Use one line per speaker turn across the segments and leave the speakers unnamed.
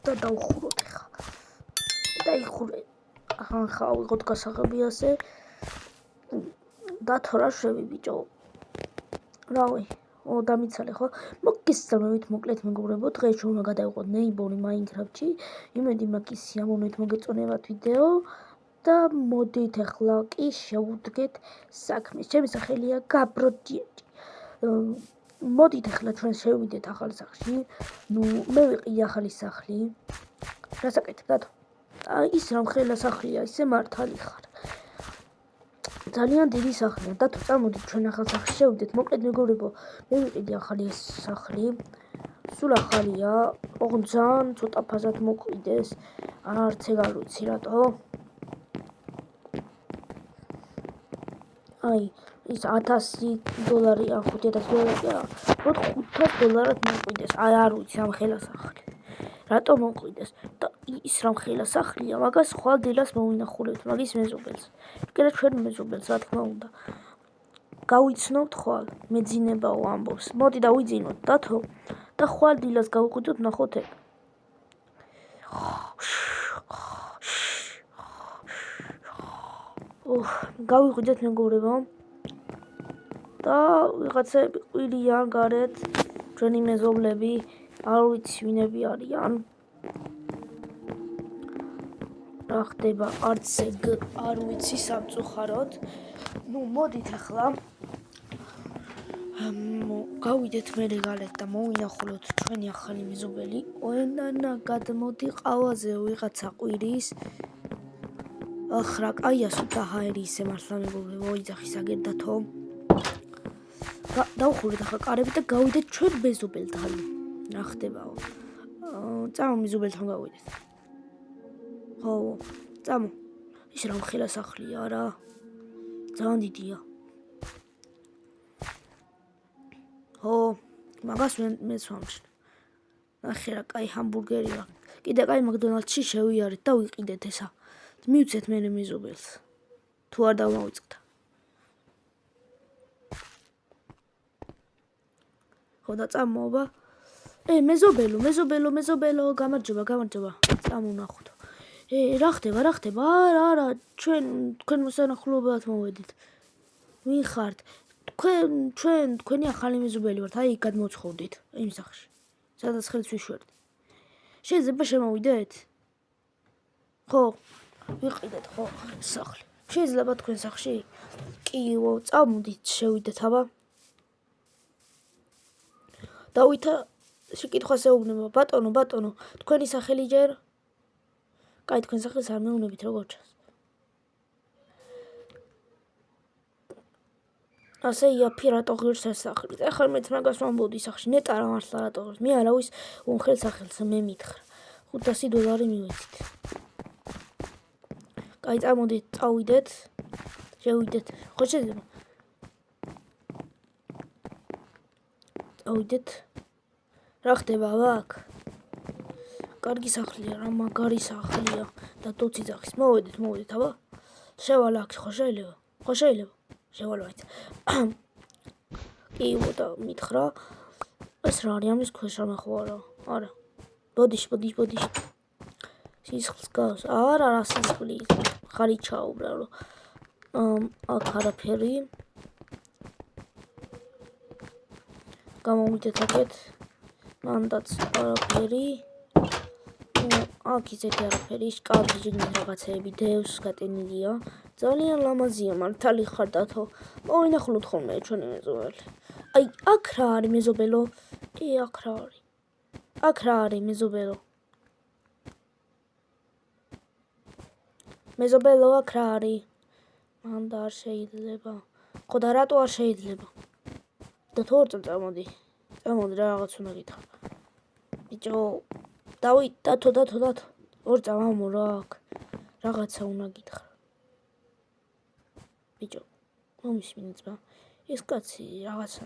და დავხუროთ ახლა. დაიხურე. ახლა ვიღოთ გასაღები ასე. დათორა შვები ბიჭო. რავი. დამიცალე ხო? მოგესალმებით მოკლედ მეგობრებო, დღეს ჩვენ უნდა გადავიყოთ ნეიბორი მაინკრაფტში. იმედი მაქვს სიამოვნებით მოგეწონებათ ვიდეო და მოდით ახლა კი შევუდგეთ საქმეს. ჩემი სახელია გაბროჯიეჭი. მოდით ახლა ჩვენ შევიდეთ ახალ სახლში. მე ვიყიდი ახალი სახლი. რასაკეთებ? ის რა მხელა სახლია, ისე მართალი ხარ. ძალიან დიდი სახლია და თუ წამოდით ჩვენ ახალ სახლში შევიდეთ. მოკლედ მეგობრებო, მე ვიყიდი ახალი სახლი. სულ ახალია, ოღონდ ძალიან ცოტა ფაზად მოკვიდეს. არც ეგ არ ვიცი რატო. აი, ის $1000 ან $5000 მოდ $500 მოკვიდეს. აი არ ვიცი ამ ხელა სახლი. რატო მოკვიდეს? და ის რა მხელა სახლია, მაგას ხვალ დილას მოვინახულებთ, მაგის მეზობელს. კიდე ჩვენ მეზობელს, რა თქმა უნდა. გავიცნობთ ხვალ, მეძინებაო ამბობს. მოდი დავიძინოთ დათო და ხვალ დილას გავუყიდოთ, ნახოთ ეგ. გავიყვიდეთ მეგობრებო. და ვიღაცები ყირიან გარეთ, ჩვენი მეზობლები, არ ვიცი ვინები არიან. რა ხდება, არც ეგ არ ვიცი სამწუხაროდ. მოდით ახლა გავიდეთ მერე გარეთ და მოვინახულოთ ჩვენი ახალი მეზობელი. ონანა გადმოდი ყავაზე ვიღაცა ყვირის. ახრა კაია სუთა ჰაერი ისე მართლა მეგობრებო, ოიძახის აგერდათო. დავხურეთ ახლა კარები და გავიდეთ ჩვენ მეზობელთან. რა ხდებაო? წამო მეზობელთან გავიდეთ. ხო, წამო. ის რა მხელა სახლია რა? ძალიან დიდია. ხო, მაგას მეც ვამჩნევ. ნახე რა, კაი ჰამბურგერია. კიდე კაი მაკდონალდსში შევიარეთ და ვიყიდეთ ესა. მივცეთ მე მეზობელს. თუ არ დავმოვიწყდა. ხო და წამოობა. მეზობელო, გამარჯობა. წამონახოთ. რა ხდება? არა, თქვენ მოსანახულობად მოვედით. ვინ ხართ? თქვენი ახალი მეზობელი ვართ. აი, გადმოცხოვდით იმ სახლში. სადაც ხელს ვიშვერდით. შეიძლება შემოვიდეთ? ხო, ვიყიდეთ ხო სახლი. შეიძლება თქვენ სახლში? კიო, წამოდით შევიდეთ, აბა. დავითა შეკითხვას ეუბნება. ბატონო, თქვენი სახელი ჯერ? კაი, თქვენ სახელს არ მეუბნებით როგორ ჩანს. ასე იაფი რატო ღირს ეს სახელი? ახლა მეც მაგას ვამბობდი სახლში. ნეტა რა მართლა რატო ღირს? მე არავის უმხელ სახელს მე მითხრა. $500 მივეცით. კაი, წამოდით, წავიდეთ. შევიდეთ. ხო შეიძლება? წავიდეთ. რა ხდება აქ? კარგი სახლია, რა მაგარი სახლია და დოციძახის. მოვედით, აბა. შევალ აქ, ხო შეიძლება? შევალ. კიო და მითხრა. ეს რა არის ამის ქვეშ რამე ხო არა. ბოდიში. სისხლს გავს. არა, სისხლის. ხარიჩაო, უბრალო. აქ არაფერი. გამოვიდეთ აქეთ. მანდაც არაფერი. აქ ისეთი არაფერი, შკაფი შიგნით რაღაცეები, დევს გატენილია. ძალიან ლამაზია, მართალი ხარ დათო. მოვინახულოთ ხოლმე ჩვენი მეზობელი. აი, აქ რა არის მეზობელო? აქ რა არის? აქ რა არის მეზობელო? მეზობელო, აქ რა არის? მანდა არ შეიძლება. ხო და რატო არ შეიძლება? და თუ ორ წამოდი რა რაღაც უნდა გითხრა. ბიჭო, დავით, დათო. ორ წამო რა აქ. რაღაცა უნდა გითხრა. ბიჭო, მომისმინე ძმა. ეს კაცი რაღაცა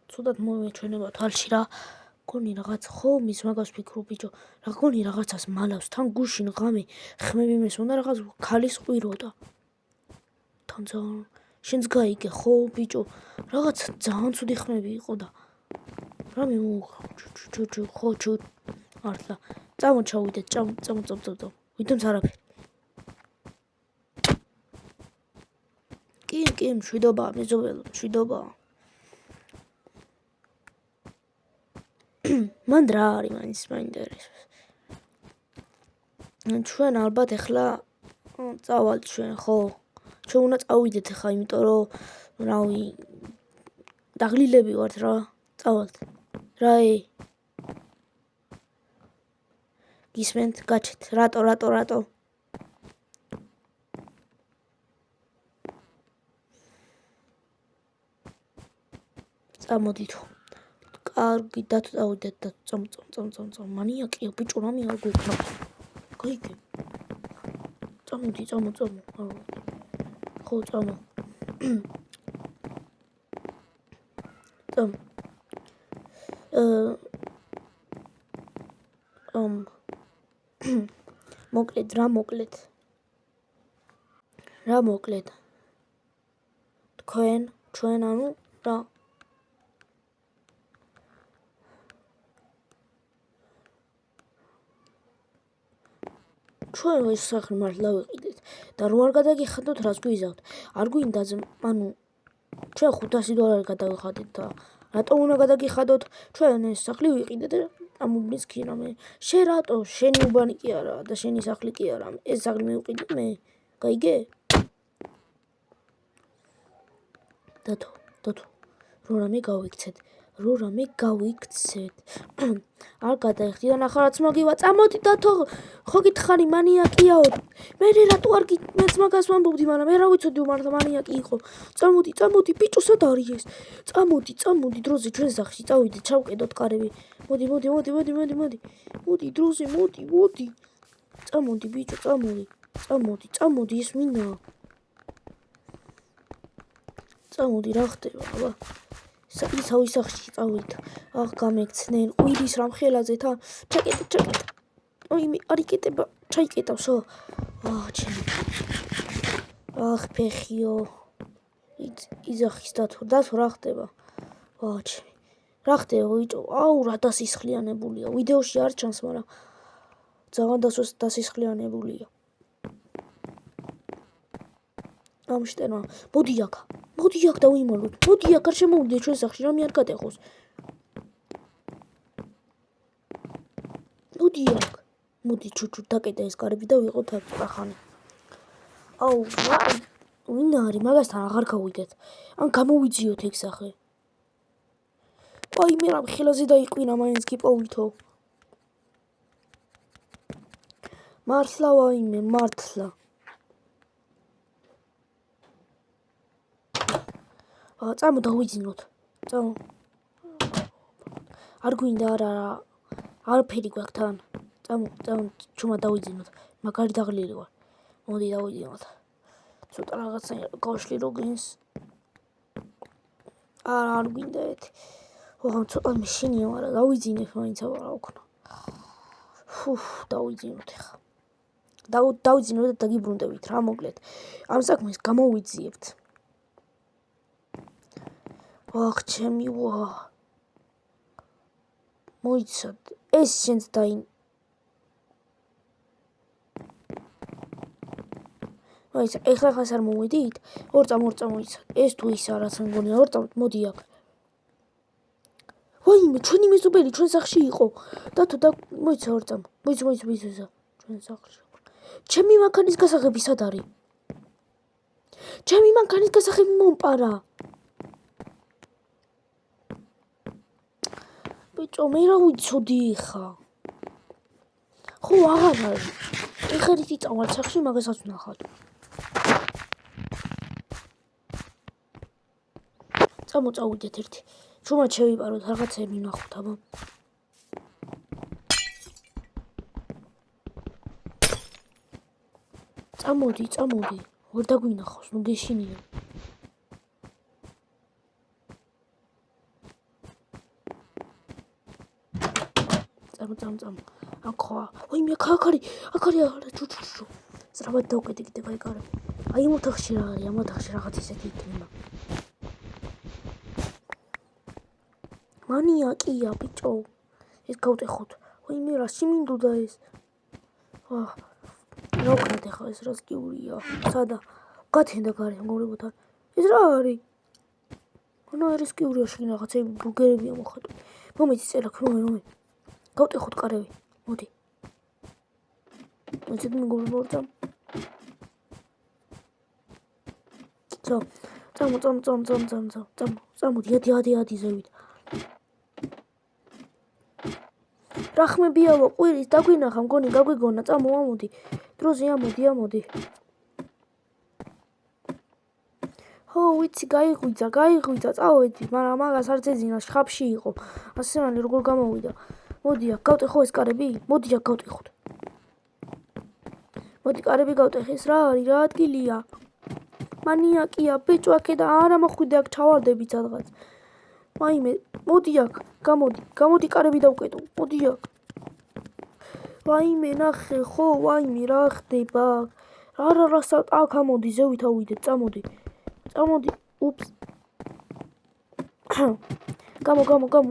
ცუდად მომეჩვენება თვალში რა. გონი რაღაც ხო მის მაგას ფიქრობ ბიჭო. რა გონი რაღაცას მალავს თან გუშინ ღამე ხმები მესმოდა რაღაც ქალის ყვიროდა. თან ძალიან შენც გაიგე ხო ბიჭო. რაღაცა ძალიან ცუდი ხმები იყო და რამე ხო მართლა. წამოჩავიდეთ, წამო. ვიდრემ არაფერი. კი, მშვიდობა, მეზობელო, მშვიდობა. მან რა არის მაინც მაინტერესებს. ჩვენ ალბათ ახლა წავალთ ჩვენ, ხო? ჩვენ უნდა წავიდეთ ახლა, იმიტომ რომ რავი დაღლილები ვართ რა. წავალთ. რაი? გისმენთ, გაჩეთ. რატო? წამოდით. კარგი, დაწავიდეთ და წამ. მანიაკია, ბიჭო, რამე არ გვექნა. გაიგე. წამოდი. ხო, წამო. მოკლედ. რა მოკლედ? ჩვენ ანუ რა? ჩვენ ეს სახლი მართლა ვიყიდეთ და რო არ გადაგიხადოთ, რას გვიზავთ? არ გვინდა, ანუ ჩვენ 500 დოლარი გადავიხადეთ და რატომ უნდა გადაგიხადოთ? ჩვენ ეს სახლი ვიყიდეთ და ამუბნის კი რამე. შენ რატო? შენი უბანი კი არა და შენი სახლი კი არა. ეს სახლი მივყიდე მე. გაიგე? დათო, რო რამე გავიქცეთ. არ გადაიხდი და ნახა რაც მოგივა. წამოდი დათო, ხო გითხარი მანიაკიაო. მე რატო არ მეც მაგას ვამბობდი, მაგრამ მე რა ვიცოდი მართლა მანიაკი იყო. წამოდი, ბიჭო, სად არის ეს? წამოდი, დროზე ჩვენ სახლში წავიდეთ, ჩავკედოთ კარები. მოდი. მოდი, დროზე, მოდი. წამოდი, ბიჭო, წამოდი, ეს მინაა. წამოდი, რა ხდება, აბა? ისავი სახლში წავიდეთ. აღ გამექცნენ, ყვირის რამ ხელაზე თა. ჩაკეტე. ოიმე, არ იკეტება, ჩაიკეტავსო. ჩემი. ფეხიო. იზახის დათო, რა ხდება? ჩემი. რა ხდება, ბიჭო? რა დასისხლიანებულია. ვიდეოში არ ჩანს, მაგრამ ძალიან დასისხლიანებულია. ამშტენა, მოდი აქ და ვიმალოთ. მოდი აქ, არ შემოვიდე ჩვენ სახლში, რამე არ გადაიხოს. მოდი აქ. მოდი ჩუჩუ დაკეტე ეს კარები და ვიყოთ აქ ახანი. ვინ არის? მაგასთან აღარ გავიდეთ. ან გამოვიძიოთ ეგ სახლი. მე რამ ხელაზე დაიყვინა მაინც გიპოვითო. მართლა. წამო დავიძინოთ. არ გვინდა არა. არაფერი გვაქვს თან. წამო, ჩუმა დავიძინოთ. მაგარი დაღლილი ვარ. მოდი დავიძინოთ. ცოტა რაღაცა გავშლი რო გინს. არ გვინდა ეთი. ცოტა მეშინია, მაგრამ დავიძინებ მაინც რა ვქნა. დავიძინოთ ახლა. დავიძინოთ და დაგიბრუნდებით რა მოკლედ. ამ საქმეს გამოვიძიებთ. ჩემი მოიცად. ეს შენც მოიცა, ეხლა არ მომიდით? ორ წამ მოიცად. ეს თუ ისა რაც მგონია, ორ წამ მოდი აქ. ჩვენი მეზობელი ჩვენ სახლში იყო. დათო და მოიცა ორ წამ. მოიცა ჩვენ სახლში. ჩემი მანქანის გასაღები სად არის? ჩემი მანქანის გასაღები მომპარა. ბიჭო, მე რა ვიცოდი ხა? ხო, აღარ არის. ეხლა რითი წავალ სახლში, მაგასაც ვნახავთ. წავიდეთ ერთი. ჩუმად შევიპაროთ, რაღაცები ვნახოთ, აბა. წამოდი. ვერ დაგვინახავს, ნუ გეშინია. წამო. აქ ხოა. აქ არის ჩუჩუ. ზრაბად დავკეტე კიდე გაიკარებ. ამ ოთახში რა არის? ამ ოთახში რაღაც ისეთი იქნება. მანიაკია, ბიჭო. ეს გავტეხოთ. ვაიმე რა სიმინდოდა ეს. რა ვქნათ ახლა ეს რა სკიურია? სადა? გათენდა გარი მეგობრებოთან. ეს რა არის? ანა არის სკიურია შენ რაღაცები ბურგერებია მოხატო. მომეცი წერაქ მომე. გავტეხოთ კარები. მოდი. მოიცით მეგობრებო. წამოდი ადი ზევით. რა ხმებიაო ყვირის დაგვინახა მგონი გაგვიგონა წამოდი. დროზე ამოდი. ხო ვიცი გაიღვიძა წავედი მაგრამ მაგას არ წეძინა შხაპში იყო. ასევანი როგორ გამოვიდა. მოდი აქ გავტეხო ეს კარები? მოდი აქ გავტეხოთ. მოდი კარები გავტეხეს რა არის რა ადგილია? მანიაკია ბიჭო აქედა არა მოხვიდე აქ ჩავარდები სადღაც. ვაიმე მოდი აქ გამოდი კარები დავკეტო. მოდი აქ. ვაიმე ნახე ხო ვაიმე რა ხდება? არა აქ ამოდი ზევით ავიდეთ წამოდი. უფს. გამო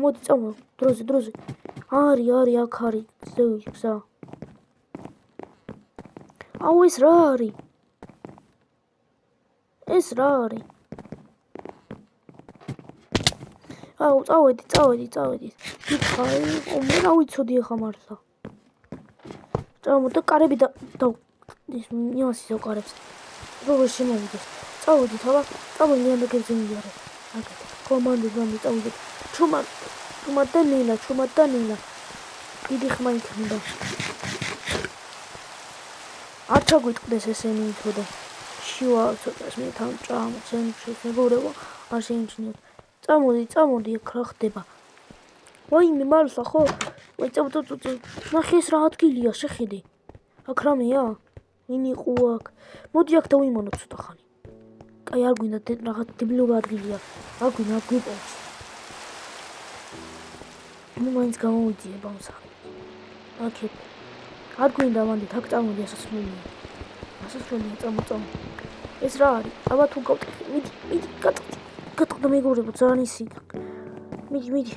მოდი წამო. დროზე. არის აქ არის ზევით გზა. აუ ეს რა არის? ეს რა არის? აუ წავედი. გითხარი, მე რა ვიცოდი ახლა მართლა. და კარები და ის მიასისო კარებს. როგორ შემოვიდეს? წავედით აბა, წავედი ნიანდაგებზე მიდიარე. აკეთე. კომანდო წავედით. ჩუმად და ნილა. დიდი ხმა იქნება. არ ჩაგვიტყდეს ესენი ითოდე. შივა ცოტას მე თან წამოწენჩეს მეგობრებო არ შეიმჩნიოთ. წამოდი აქ რა ხდება? ვაიმე მართლა ხო? ვაი წავ ნახე ეს რა ადგილია შეხედე. აქ რამეა? ვინ იყო აქ? მოდი აქ დავიმონოთ ცოტა ხანი. კაი არ გვინდა რაღაც დებილობა ადგილია. არ გვინდა გვიპოვს. ნუ მაინც გამოვიძიებ ამ სახით. აქეთ. არ გვინდა მანდ აქ წამოდი ასასრულია. წამო. ეს რა არის? აბა თუ გავტეხე. მიდი გატყდა მეგობრებო ძალიან ისი. მიდი.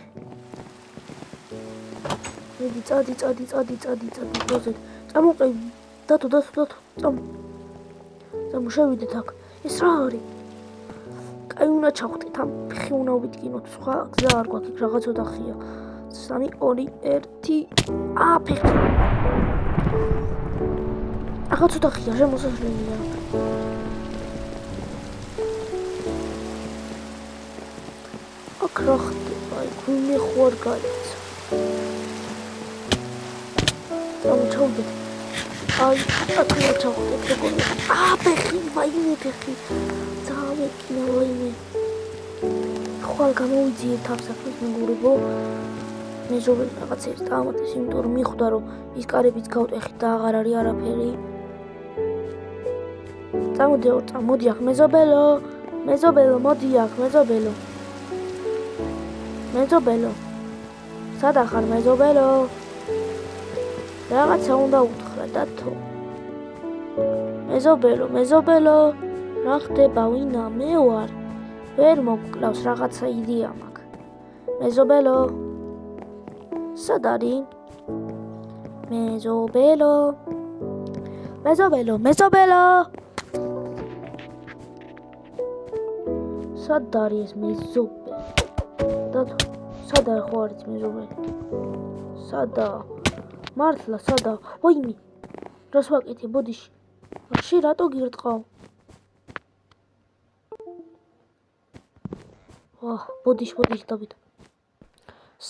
წადი დროზე. წამოყევი. დათო. წამო შევიდეთ აქ. ეს რა არის? კაი უნდა ჩავხტით ამ ფეხი უნდა ვიტკინოთ. სხვა გზა არ გვაქვს იქ რაღაც ოთახია. 3 2 1 ფეხი. რაღაც ოთახია შემოსასვლელია. აქ რა ხდება? გვინე ხო არ გაიცა. ჩავდეთ. აქ რა ჩავხტეთ მეგობრებო. ფეხი, ვაიმე ფეხი. წავეკინა ვაიმე. ხვალ გამოვიძიე თავსაფრის მეგობრებო. მეზობელ რაღაცებს დაამატეს, იმიტომ რომ მიხვდა რომ ის კარებიც გავტეხით და აღარ არის არაფერი. მოდი აქ მეზობელო, მოდი აქ მეზობელო. სადა ხარ მეზობელო? რაღაცა უნდა უთხრა დათო. მეზობელო, რა ხდება ვინა? მე ვარ. ვერ მოგკლავს რაღაცა იდეა მაქვს. მეზობელო. სად არის? მეზობელო. სად არის ეს მეზობელი? დათო, სად არის ხო არის მეზობელი? სადა? მართლა სადა? ვაიმე. რას ვაკეთე ბოდიში? შე რატო გირტყავ? ბოდიში დავით.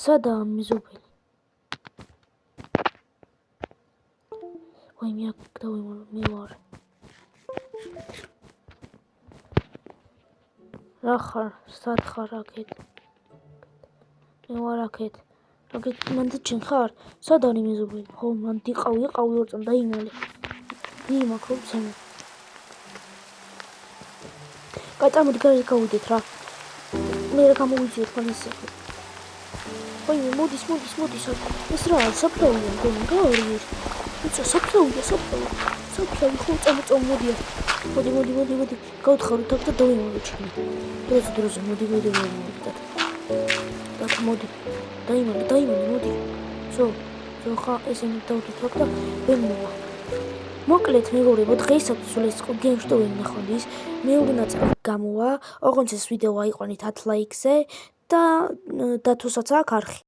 სადაა მეზობელი? ვაიმე აქ დავიმონო მე ვარ. რა ხარ? სად ხარ აქეთ? მე ვარ აქეთ. მანდ ჩენ ხარ? სად არის მეზობელი? ხო, მანდ იყავი ორ წამ დაიმალე. იმაქო ცემი. კატამოდი გარეთ გავიდეთ რა. მე რა გამოვიძიეთ ფანისი. ვაიმე მოდის. ეს რა არის? საფლავია მგონი რა არის? იცი საფლავია. საფლავი ხო მოდი. გავთხაროთ აქ და დავიმალოთ ჩემი. დროზე მოდი. დაიმალე მოდი. ხა ესენი დავდითვაკ და ვერ მოვა. მოკლედ მეგობრებო, დღეისათვის ეს იყო გემშტოენი ნახონდის მეორე ნაწილი გამოვა. ოღონდ ეს ვიდეო აიყვანეთ 10 ლაიქზე და თუსაც აქ არხი